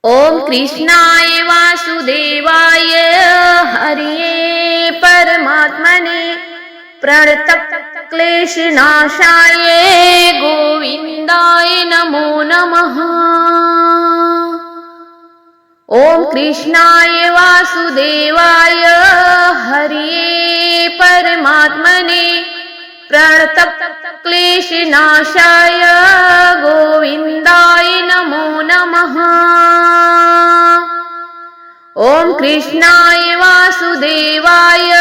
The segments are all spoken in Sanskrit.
ओम कृष्णाय वासुदेवाय हरिये परमात्मने प्रणतक्लेशनाशाय गोविन्दाय नमो नमः। ओम कृष्णाय वासुदेवाय हरिये परमात्मने प्रणतक्लेशनाशाय गोविन्दाय नमो नमः। ओम कृष्णाय वासुदेवाय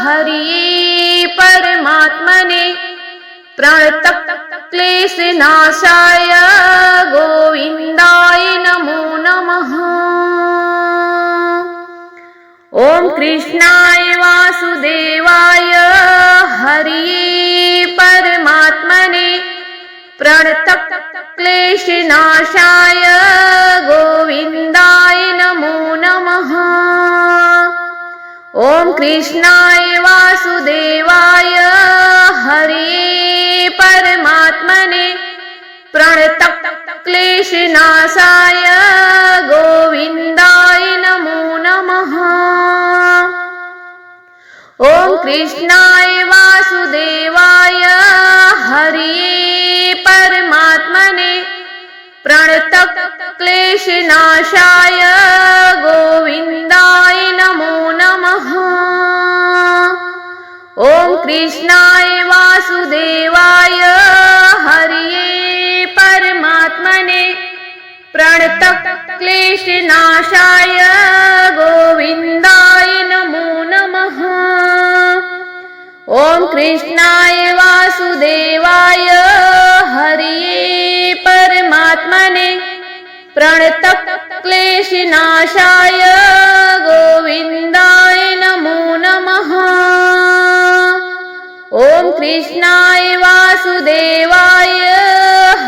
हरिये परमात्मने प्रणतक्लेशनाशाय गोविन्दाय नमो नमः। ओम कृष्णाय वासुदेवाय हरिये परमात्मने प्रणतक्लेशनाशाय गोविन्दाय नमो नमः। ओम कृष्णाय वासुदेवाय हरिये परमात्मने प्रणतक्लेशनाशाय गोविन्दाय नमो नमः। ओम कृष्णाय वासुदेवाय हरिये परमात्मने प्रणतक्लेशनाशाय गोविन्दाय नमो नमः। ओम कृष्णाय वासुदेवाय हरिये परमात्मने प्रणतक्लेशनाशाय गोविन्दाय नमो नमः। ओम कृष्णाय वासुदेवाय हरिये परमात्मने प्रणतक्लेशनाशाय गोविन्दाय नमो नमः। ओम कृष्णाय वासुदेवाय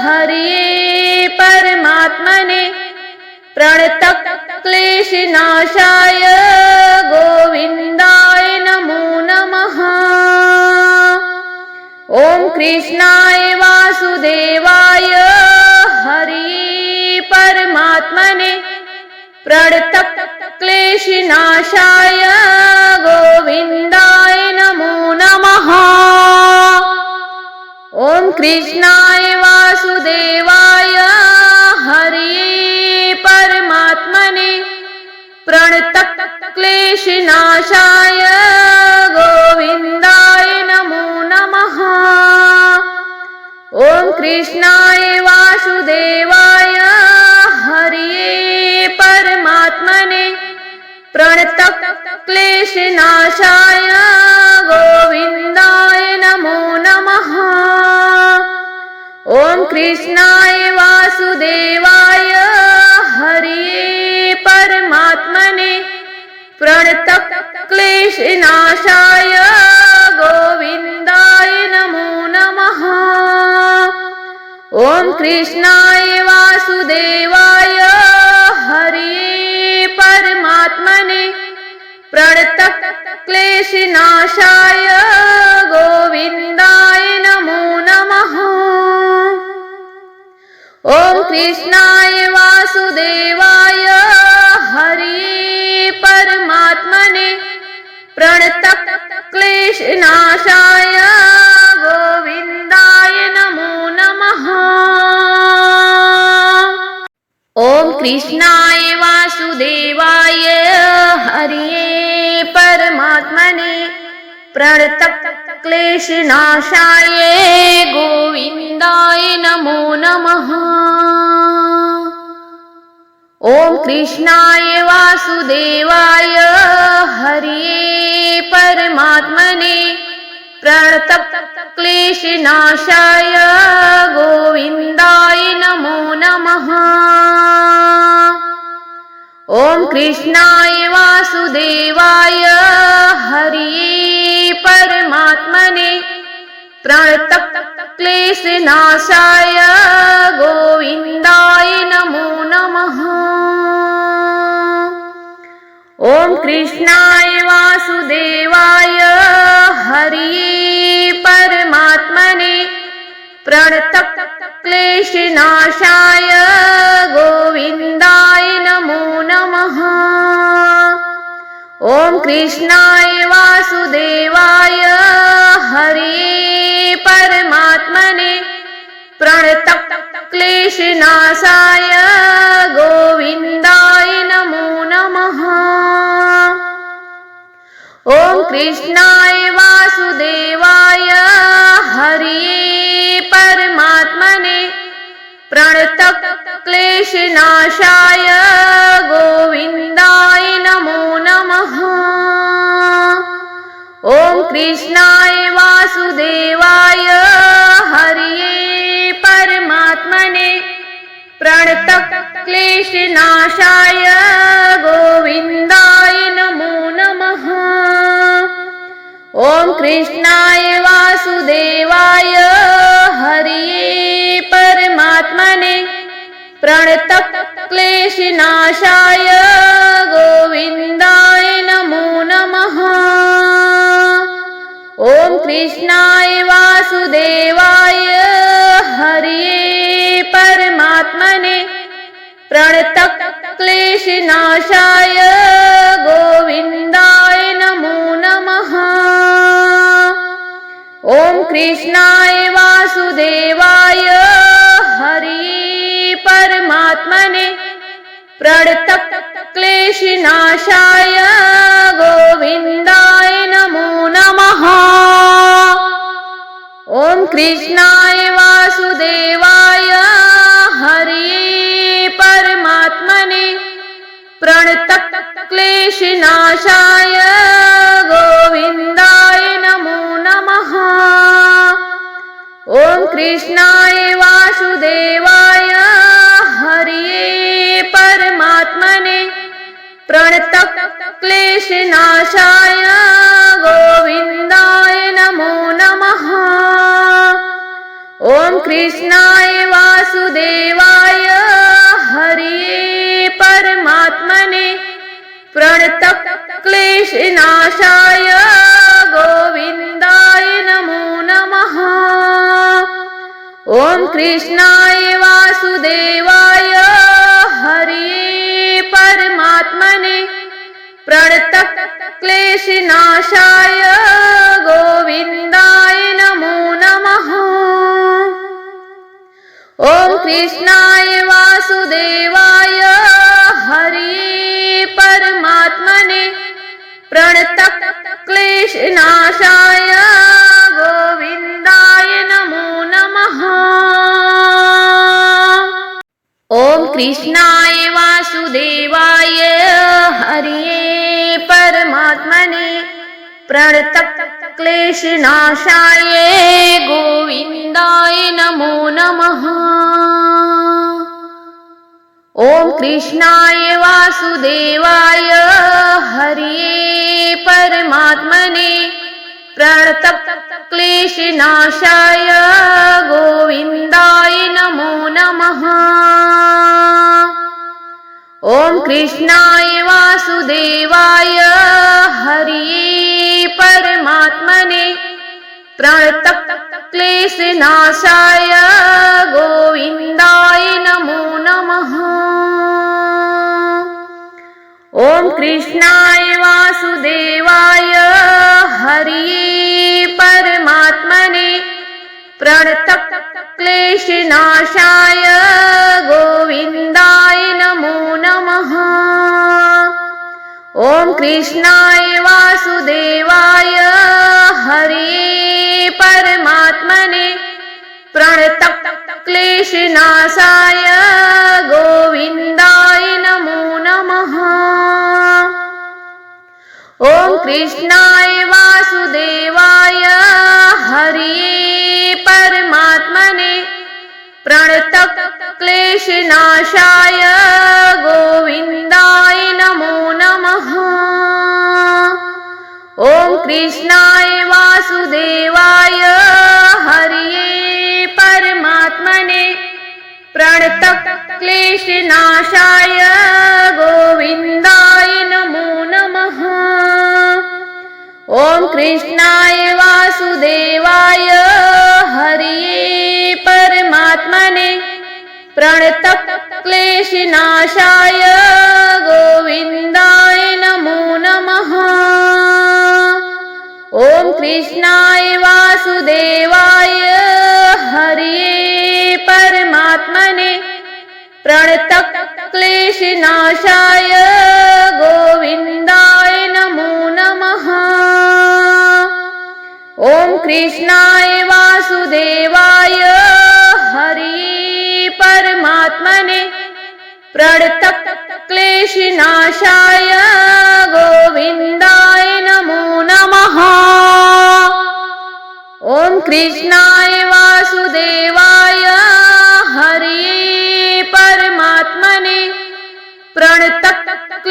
हरिये परमात्मने प्रणतक्लेशनाशाय गोविन्दाय नमो नमः। ओम कृष्णाय वासुदेवाय हरिये परमात्मने प्रणतक्लेशनाशाय गोविन्दाय नमो नमः। ओम कृष्णाय वासुदेवाय हरिये परमात्मने प्रणतक्लेशनाशाय गोविन्दाय नमो नमः। ओम कृष्णाय वासुदेवाय हरिये परमात्मने प्रणतक्लेशनाशाय गोविन्दाय नमो नमः। ओम कृष्णाय वासुदेवाय हरिये परमात्मने प्रणतक्लेशनाशाय गोविन्दाय नमो नमः। ओम कृष्णाय वासुदेवाय हरिये परमात्मने प्रणतक्लेशनाशाय गोविन्दाय नमो नमः। ओम कृष्णाय वासुदेवाय हरिये परमात्मने प्रणतक्लेशनाशाय गोविन्दाय नमो नमः। ओम कृष्णाय वासुदेवाय हरिये परमात्मने प्रणतक्लेशनाशाय गोविन्दाय नमो नमः। ओम कृष्णाय वासुदेवाय हरिये परमात्मने प्रणतक्लेशनाशाय गोविन्दाय नमो नमः। ओम कृष्णाय वासुदेवाय हरिये परमात्मने प्रणतक्लेशनाशाय गोविन्दाय नमो नमः। ओम कृष्णाय वासुदेवाय हरिये परमात्मने प्रणतक्लेशनाशाय गोविन्दाय कृष्णाय वासुदेवाय हरये परमात्मने प्रणतक्लेशनाशाय गोविन्दाय नमो नमः। ॐ कृष्णाय वासुदेवाय हरये परमात्मने प्रणतक्लेशनाशाय गोविन्दाय नमो नमः। ॐ कृष्णाय वासुदेवाय हरये परमात्मने प्रणतक्लेशनाशाय गोविन्दाय नमो नमः। ॐ कृष्णाय वासुदेवाय हरये परमात्मने प्रणतक्लेशनाशाय गोविन्दाय नमो नमः। ॐ कृष्णाय वासुदेवाय हरये परमात्मने प्रणतक्लेशनाशाय गोविन्दाय नमो नमः। ॐ कृष्णाय वासुदेवाय हरये परमात्मने प्रणतक्लेशनाशाय गोविन्दाय नमो नमः। ॐ कृष्णाय वासुदेवाय हरये परमात्मने प्रणतक्लेशनाशाय गोविन्दाय नमो नमः। ॐ कृष्णाय वासुदेवाय हरये परमात्मने प्रणतक्लेशनाशाय गोविन्दाय नमो नमः। ॐ कृष्णाय वासुदेवाय हरये परमात्मने प्रणतक्लेशनाशाय गोविन्दाय नमो नमः। ॐ कृष्णाय वासुदेवाय हरये परमात्मने प्रणतक्लेशनाशाय गोविन्दाय नमो नमः। ॐ कृष्णाय वासुदेवाय हरये परमात्मने प्रणतक्लेशनाशाय गोविन्दाय नमो नमः। ॐ कृष्णाय वासुदेवाय हरये परमात्मने प्रणतक्लेशनाशाय गोविन्दाय नमो नमः। ॐ कृष्णाय वासुदेवाय हरये परमात्मने प्रणतक्लेशनाशाय गोविन्दाय नमो नमः। ॐ कृष्णाय वासुदेवाय हरये परमात्मने प्रणतक्लेशनाशाय गोविन्दाय नमो नमः। ॐ कृष्णाय वासुदेवाय हरये परमात्मने प्रणतक्लेशनाशाय गोविन्दाय नमो नमः। ॐ कृष्णाय वासुदेवाय हरये परमात्मने प्रणतक्लेशनाशाय गोविन्दाय नमो नमः। ॐ कृष्णाय वासुदेवाय हरये परमात्मने प्रणतक्लेशनाशाय गोविन्दाय नमो नमः। ॐ कृष्णाय वासुदेवाय हरये परमात्मने प्रणतक्लेशनाशाय गोविन्दाय नमो नमः। ॐ कृष्णाय वासुदेवाय हरये परमात्मने प्रणतक्लेशनाशाय गोविन्दाय नमो नमः। क्लेशनाशाय गोविन्दाय नमो नमः। ॐ कृष्णाय वासुदेवाय हरि परमात्मने प्रणतक्लेशनाशाय गोविन्दाय नमो नमः। ॐ कृष्णाय वासुदेवाय हरि परमात्मने प्रणतक्लेशनाशाय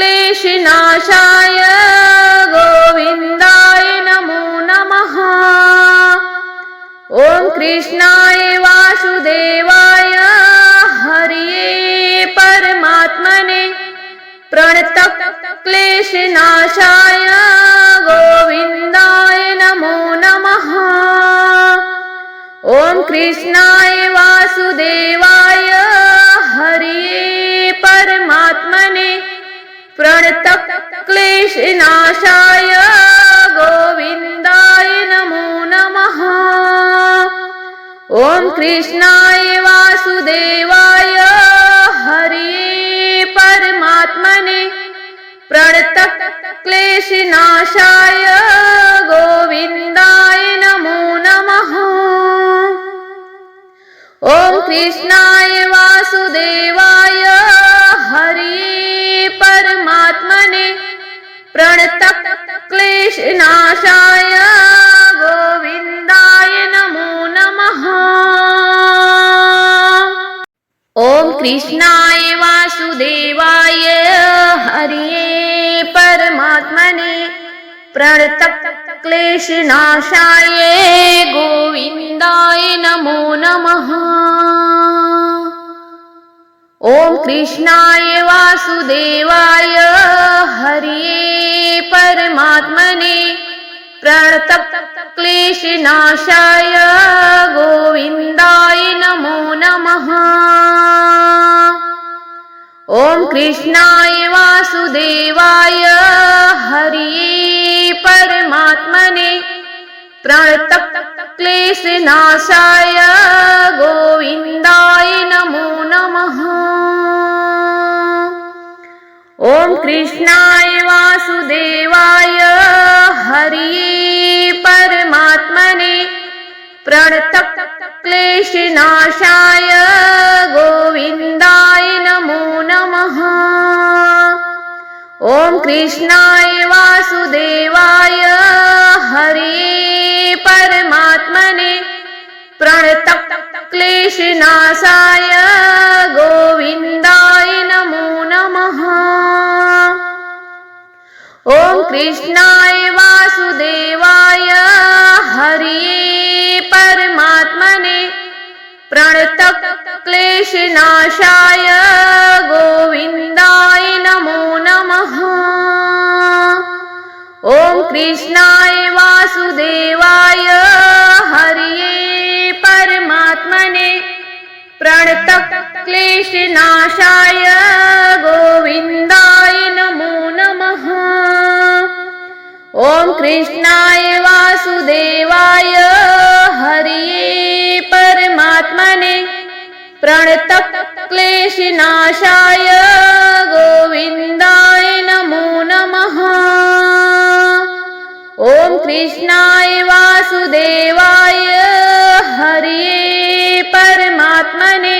गोविन्दाय नमो नमः। ॐ कृष्णाय वासुदेवाय हरि परमात्मने प्रणतक्लेशनाशाय गोविन्दाय नमो नमः। ॐ कृष्णाय वासुदेवाय हरि परमात्मने प्रणतक्लेशनाशाय गोविन्दाय नमो नमः। ॐ कृष्णाय वासुदेवाय हरि परमात्मने प्रणतक्लेशनाशाय गोविन्दाय नमो नमः। ॐ कृष्णाय वासुदेवाय हरि परमात्मने प्रणतक्लेशनाशाय गोविन्दाय नमो नमः। ॐ कृष्णाय वासुदेवाय हरि परमात्मने प्रणतक्लेशनाशाय गोविन्दाय नमो नमः। ॐ कृष्णाय वासुदेवाय हरि परमात्मने प्रणतक्लेशनाशाय गोविन्दाय नमो नमः। ॐ कृष्णाय वासुदेवाय हरि परमात्मने प्रणतक्लेशनाशाय गोविन्दाय नमो नमः। ॐ कृष्णाय वासुदेवाय हरि परमात्मने प्रणतक्लेशनाशाय गोविन्दाय नमो नमः। ॐ कृष्णाय वासुदेवाय हरि परमात्मने प्रणतक्लेशनाशाय गोविन्दाय नमो नमः। ॐ कृष्णाय वासुदेवाय हरि परमात्मने प्रणतक्लेशनाशाय गोविन्दाय नमो नमः। ॐ कृष्णाय वासुदेवाय हरि परमात्मने प्रणतक्लेशनाशाय गोविन्दाय नमो नमः। ॐ कृष्णाय वासुदेवाय हरि परमात्मने प्रणतक्लेशनाशाय गोविन्दाय नमो नमः। ॐ कृष्णाय वासुदेवाय हरि परमात्मने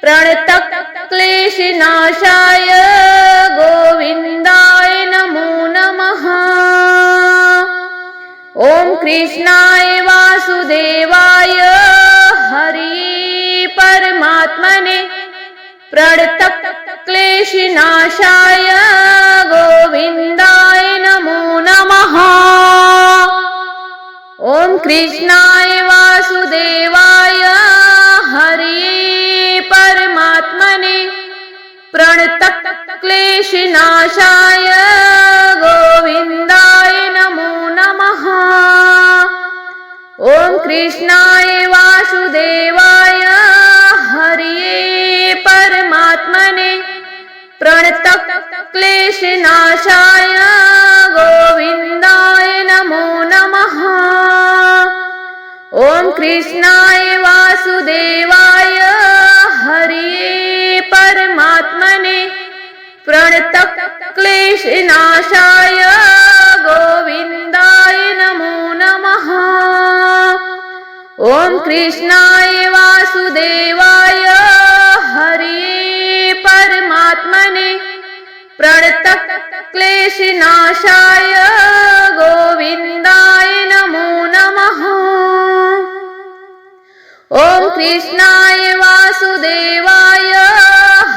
प्रणतक्लेशनाशाय गोविन्दाय नमो नमः। ॐ कृष्णाय वासुदेवाय हरि परमात्मने प्रणतक्लेशनाशाय गोविन्दाय नमो नमः। ॐ कृष्णाय वासुदेवाय हरि परमात्मने प्रणतक्लेशनाशाय गोविन्दाय नमो नमः। ॐ कृष्णाय वासुदेवाय हरि परमात्मने प्रणतक्लेशनाशाय गोविन्दाय नमो नमः। ॐ कृष्णाय वासुदेवाय हरि परमात्मने क्लेशनाशाय गोविन्दाय नमो नमः। ॐ कृष्णाय वासुदेवाय हरये परमात्मने प्रणतक्लेशनाशाय गोविन्दाय नमो नमः। ॐ कृष्णाय वासुदेवाय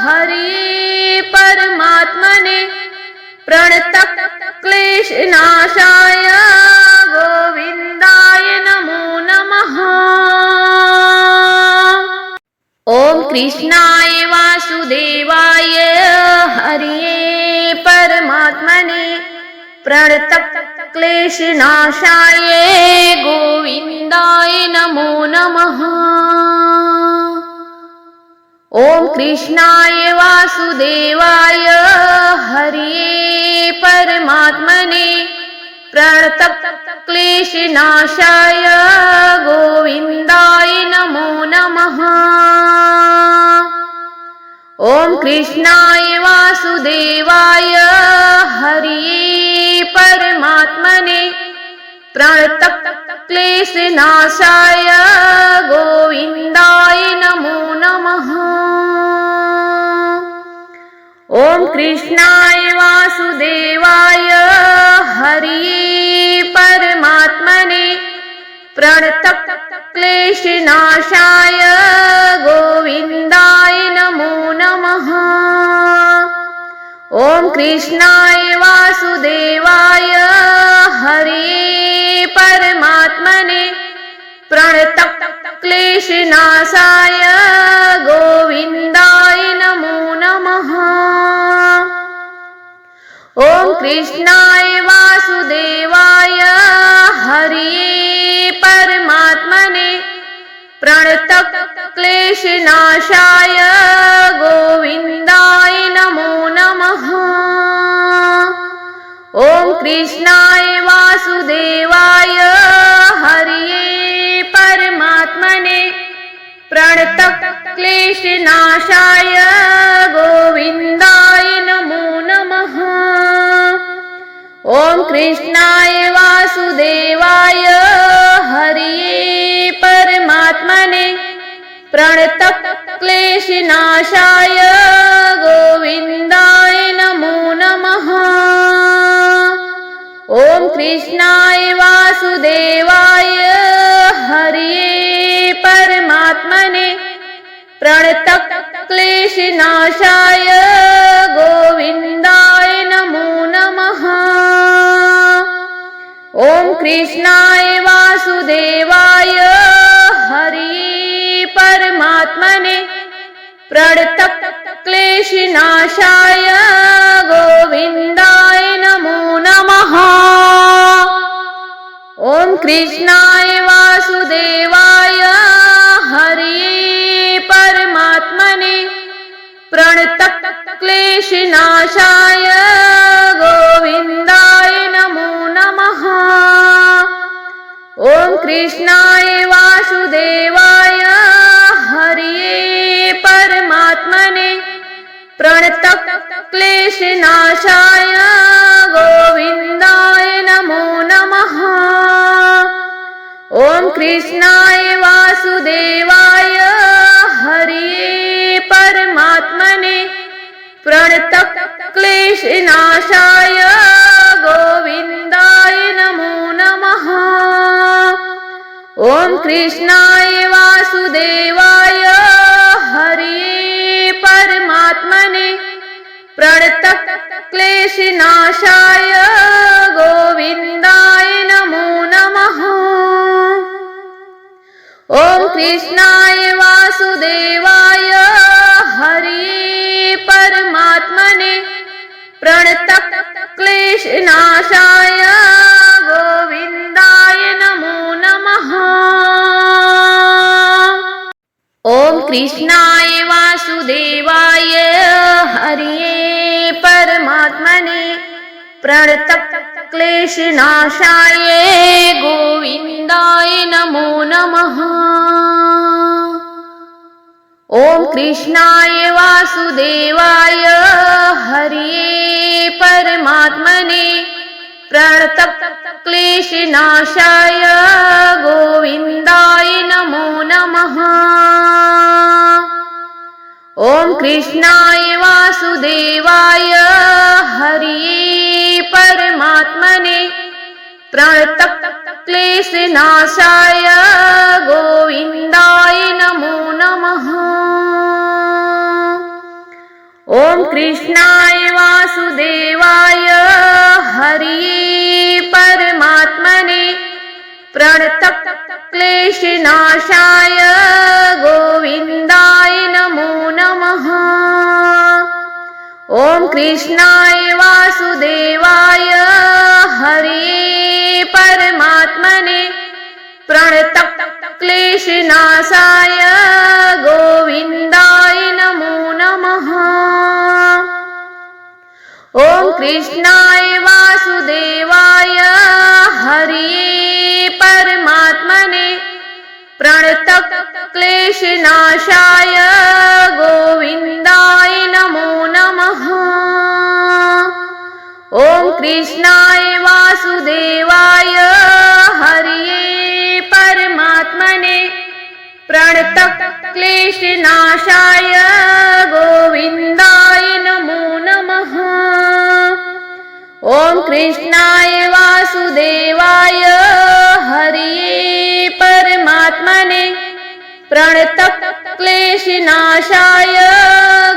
हरये परमात्मने प्रणतक्लेशनाशाय गोविन्दाय नमो नमः। ॐ कृष्णाय वासुदेवाय हरये परमात्मने प्रणतक्लेशनाशाय गोविन्दाय नमो नमः। ॐ कृष्णाय वासुदेवाय हरये परमात्मने प्रणतक्लेशनाशाय गोविन्दाय नमो नमः। ॐ कृष्णाय वासुदेवाय हरये परमात्मने प्रणतक्लेशनाशाय गोविन्दाय नमो नमः। ॐ कृष्णाय वासुदेवाय हरये परमात्मने प्रणतक्लेशनाशाय गोविन्दाय नमो नमः। ॐ कृष्णाय वासुदेवाय हरये परमात्मने प्रणतक्लेशनाशाय गोविन्दाय नमो नमः। ॐ कृष्णाय वासुदेवाय हरये परमात्मने प्रणतक्लेशनाशाय गोविन्दाय नमो नमः। ॐ कृष्णाय वासुदेवाय हरये परमात्मने प्रणतक्लेशनाशाय गोविन्दाय नमो नमः। ॐ कृष्णाय वासुदेवाय हरये परमात्मने प्रणतक्लेशनाशाय गोविन्दाय नमो नमः। ॐ कृष्णाय वासुदेवाय हरये परमात्मने प्रणतक्लेशनाशाय गोविन्दाय नमो नमः। ॐ कृष्णाय वासुदेवाय हरये परमात्मने प्रणतक्लेशनाशाय गोविन्दाय नमो नमः। ॐ कृष्णाय वासुदेवाय हरये परमात्मने प्रणतक्लेशनाशाय गोविन्दाय नमो नमः। ॐ कृष्णाय वासुदेवाय हरये परमात्मने प्रणतक्लेशनाशाय गोविन्दाय नमो नमः। ॐ कृष्णाय वासुदेवाय हरये परमात्मने प्रणतक्लेशनाशाय गोविन्दाय नमो नमः। ॐ कृष्णाय वासुदेवाय हरये परमात्मने प्रणतक्लेशनाशाय गोविन्दाय नमो नमः। ॐ कृष्णाय वासुदेवाय हरये परमात्मने प्रणतक्लेशनाशाय गोविन्दाय नमो नमः। ॐ कृष्णाय वासुदेवाय हरये परमात्मने प्रणतक्लेशनाशाय गोविन्दाय नमो नमः। ॐ कृष्णाय वासुदेवाय हरये परमात्मने प्रणतक्लेशनाशाय गोविन्दाय नमो नमः। ॐ कृष्णाय वासुदेवाय हरये परमात्मने प्रणतक्लेशनाशाय गोविन्दाय नमो नमः। ॐ कृष्णाय वासुदेवाय हरये परमात्मने प्रणतक्लेशनाशाय गोविन्दाय नमो नमः। ॐ कृष्णाय वासुदेवाय हरये परमात्मने प्रणतक्लेशनाशाय गोविन्दाय नमो नमः। ॐ कृष्णाय वासुदेवाय हरये परमात्मने प्रणतक्लेशनाशाय गोविन्दाय नमो नमः। ॐ कृष्णाय वासुदेवाय हरये परमात्मने प्रणतक्लेशनाशाय गोविन्दाय नमो नमः। ॐ कृष्णाय वासुदेवाय हरये परमात्मने प्रणतक्लेशनाशाय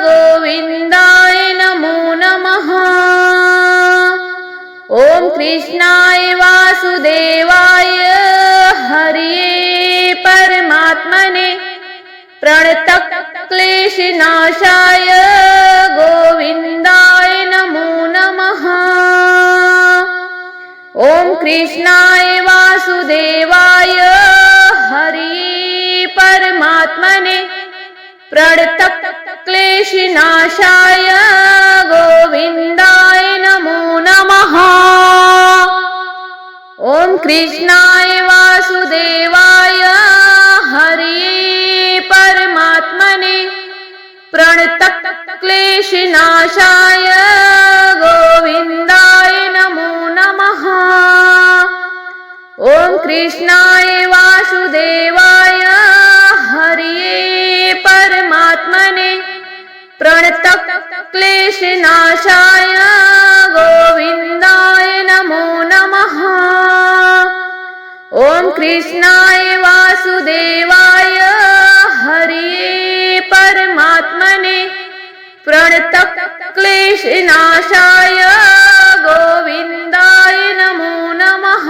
गोविन्दाय नमो नमः। ॐ कृष्णाय वासुदेवाय हरये परमात्मने प्रणतक्लेशनाशाय गोविन्दाय नमो नमः। ॐ कृष्णाय वासुदेवाय हरये परमात्मने प्रणतक्लेशनाशाय गोविन्दाय नमो नमः। ॐ कृष्णाय वासुदेवाय हरये परमात्मने प्रणतक्लेशनाशाय गोविन्दाय नमो नमः। ॐ कृष्णाय वासुदेवाय हरये परमात्मने प्रणतक्लेशनाशाय गोविन्दाय नमो नमः। ॐ कृष्णाय वासुदेवाय हरये परमात्मने प्रणतक्लेशनाशाय गोविन्दाय नमो नमः।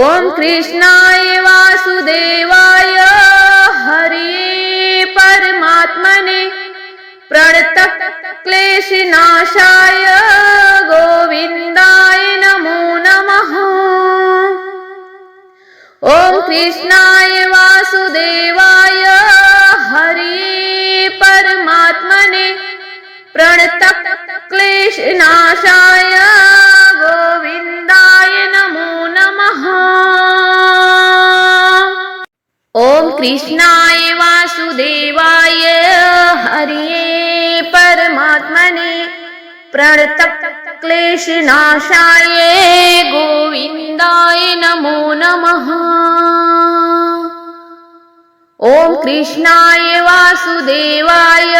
ॐ कृष्णाय वासुदेवाय हरये परमात्मने प्रणतक्लेशनाशाय गोविन्दाय नमो नमः। ॐ कृष्णाय वासुदेवाय हरये परमात्मने प्रणतक्लेशनाशाय गोविन्दाय नमो नमः। ॐ कृष्णाय वासुदेवाय हरये परमात्मने प्रणतक्लेशनाशाय गोविन्दाय नमो नमः। ॐ कृष्णाय वासुदेवाय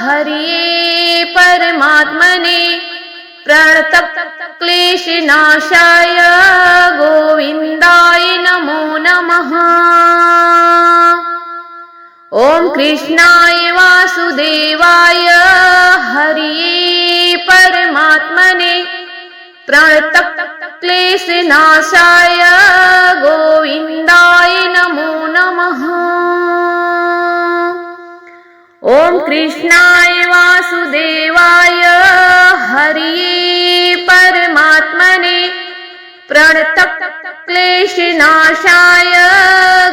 हरये परमात्मने प्रणतक्लेशनाशाय गोविन्दाय नमो नमः। ॐ कृष्णाय वासुदेवाय हरये परमात्मने प्रणतक्लेशनाशाय गोविन्दाय नमो नमः। ॐ कृष्णाय वासुदेवाय हरये परमात्मने प्रणतक्लेशनाशाय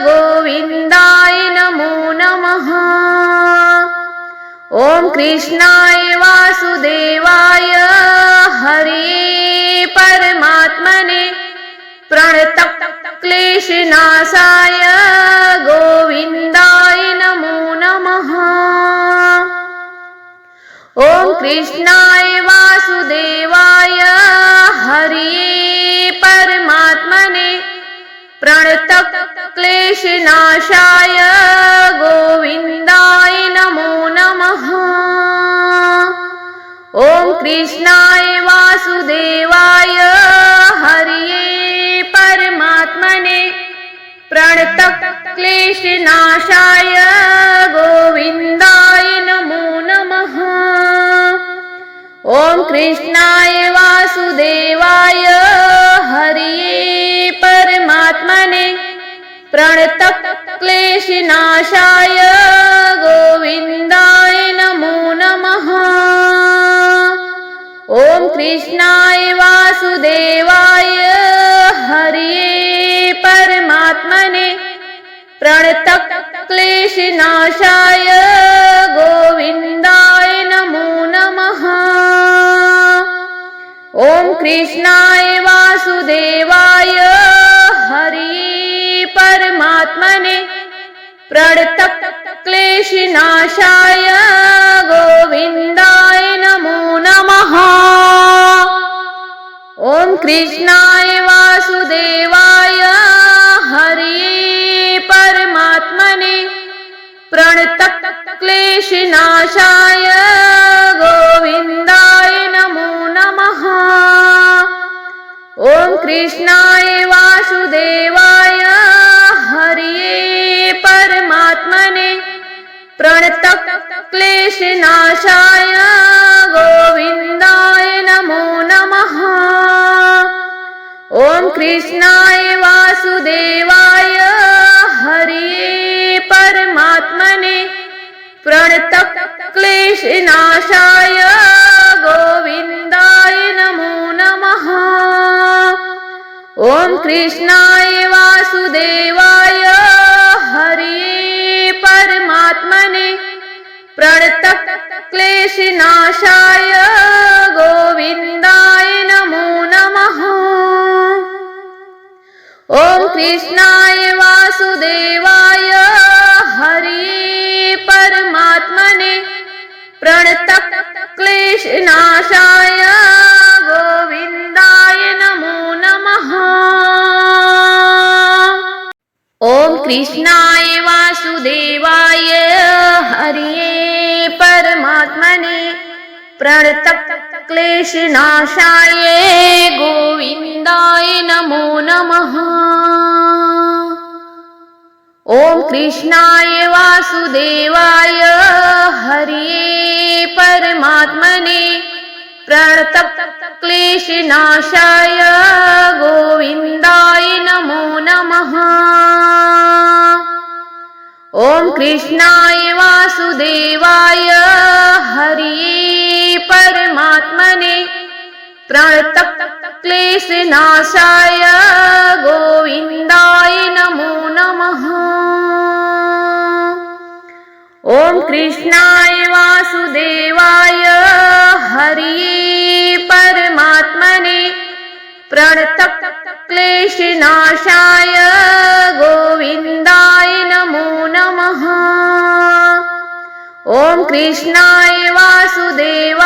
गोविन्दाय नमो नमः। ॐ कृष्णाय वासुदेवाय हरये परमात्मने प्रणतक्लेशनाशाय गोविन्दाय नमो नमः। ॐ कृष्णाय वासुदेवाय क्लेशनाशाय गोविन्दाय नमो नमः। ॐ कृष्णाय वासुदेवाय हरये परमात्मने प्रणतक्लेशनाशाय गोविन्दाय नमो नमः। ॐ कृष्णाय वासुदेवाय हरये परमात्मने प्रणतक्लेशनाशाय गोविन्दाय नमो नमः। ॐ कृष्णाय वासुदेवाय हरये परमात्मने प्रणतक्लेशनाशाय गोविन्दाय नमो नमः। ॐ कृष्णाय वासुदेवाय हरये परमात्मने प्रणतक्लेशनाशाय गोविन्दाय नमो नमः। ॐ कृष्णाय वासुदेवाय हरये परमात्मने प्रणतक्लेशनाशाय गोविन्दाय नमो नमः। ॐ कृष्णाय वासुदेवाय हरये परमात्मने प्रणतक्लेशनाशाय गोविन्दाय नमो नमः। ॐ कृष्णाय वासुदेवाय हरये परमात्मने प्रणतक्लेशनाशाय गोविन्दाय नमो नमः। ॐ कृष्णाय वासुदेवाय हरये परमात्मने प्रणतक्लेशनाशाय गोविन्दाय नमो नमः। ॐ कृष्णाय वासुदेवाय हरये परमात्मने प्रणतक्लेशनाशाय गोविन्दाय नमो नमः। ॐ कृष्णाय वासुदेवाय हरये परमात्मने प्रणतक्लेशनाशाय गोविन्दाय नमो नमः। ॐ कृष्णाय वासुदेवाय हरये परमात्मने प्रणतक्लेशनाशाय गोविन्दाय नमो नमः। ॐ कृष्णाय वासुदेवाय हरये परमात्मने प्रणतक्लेशनाशाय गोविन्दाय नमो नमः। ॐ कृष्णाय वासुदेवाय हरये परमात्मने प्रणतक्लेशनाशाय गोविन्दाय नमो नमः। ॐ कृष्णाय वासुदेवाय